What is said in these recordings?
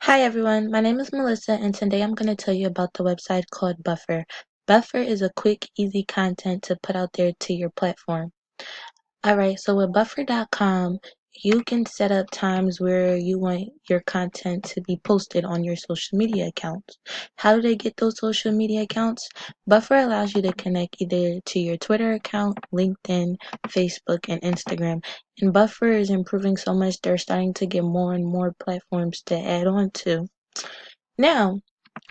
Hi everyone, my name is Melissa and today I'm going to tell you about the website called Buffer. Buffer is a quick, easy content to put out there to your platform. Alright, so with Buffer.com, you can set up times where you want your content to be posted on your social media accounts. How do they get those social media accounts? Buffer allows you to connect either to your Twitter account, LinkedIn, Facebook, and Instagram. And Buffer is improving so much, they're starting to get more and more platforms to add on to. Now,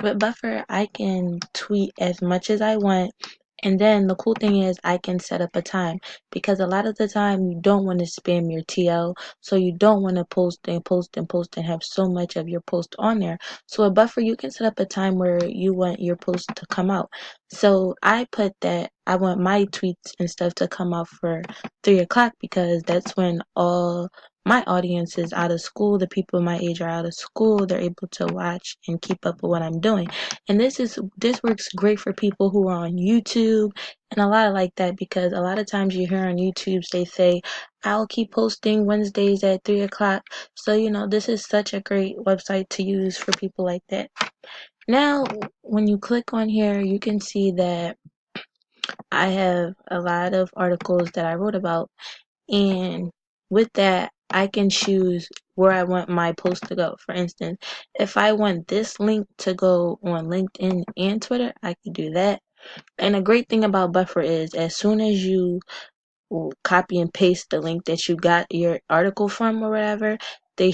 with Buffer, I can tweet as much as I want. And then the cool thing is I can set up a time because a lot of the time you don't want to spam your TL, so you don't want to post and post and post and have so much of your post on there. So with Buffer, you can set up a time where you want your post to come out. So I put that I want my tweets and stuff to come out for 3 o'clock because that's when all my audience is out of school. The people my age are out of school. They're able to watch and keep up with what I'm doing. And this works great for people who are on YouTube and a lot of like that because a lot of times you hear on YouTube they say I'll keep posting Wednesdays at 3 o'clock. So this is such a great website to use for people like that. Now when you click on here you can see that I have a lot of articles that I wrote about, and with that I can choose where I want my post to go. For instance, if I want this link to go on LinkedIn and Twitter, I can do that. And a great thing about Buffer is as soon as you copy and paste the link that you got your article from or whatever, they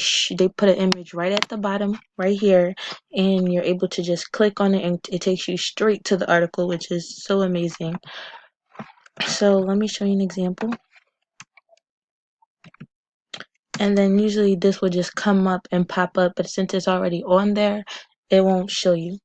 put an image right at the bottom right here, and you're able to just click on it and it takes you straight to the article, which is so amazing. So let me show you an example. And then usually this will just come up and pop up, but since it's already on there, it won't show you.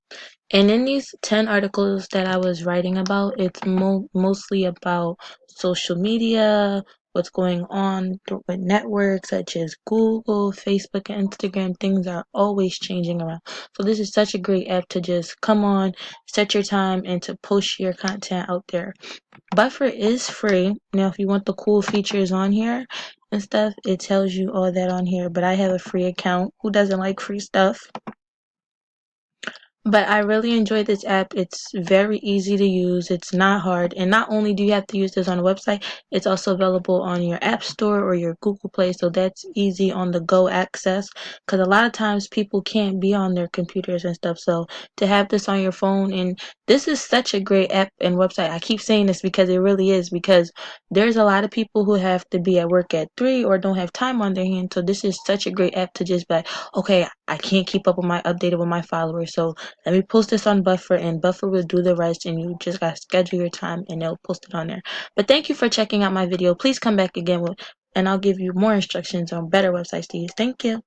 And in these 10 articles that I was writing about, it's mostly about social media, what's going on with networks such as Google, Facebook, and Instagram. Things are always changing around. So this is such a great app to just come on, set your time, and to post your content out there. Buffer is free. Now, if you want the cool features on here and stuff, it tells you all that on here. But I have a free account. Who doesn't like free stuff? But I really enjoy this app. It's very easy to use. It's not hard. And not only do you have to use this on a website, it's also available on your App Store or your Google Play. So that's easy on the go access. Because a lot of times people can't be on their computers and stuff. So to have this on your phone, and this is such a great app and website. I keep saying this because it really is. Because there's a lot of people who have to be at work at 3 or don't have time on their hands. So this is such a great app to just be like, okay, I can't keep up with my updated with my followers. So let me post this on Buffer and Buffer will do the rest, and you just gotta schedule your time and they'll post it on there. But thank you for checking out my video. Please come back again and I'll give you more instructions on better websites to use. Thank you.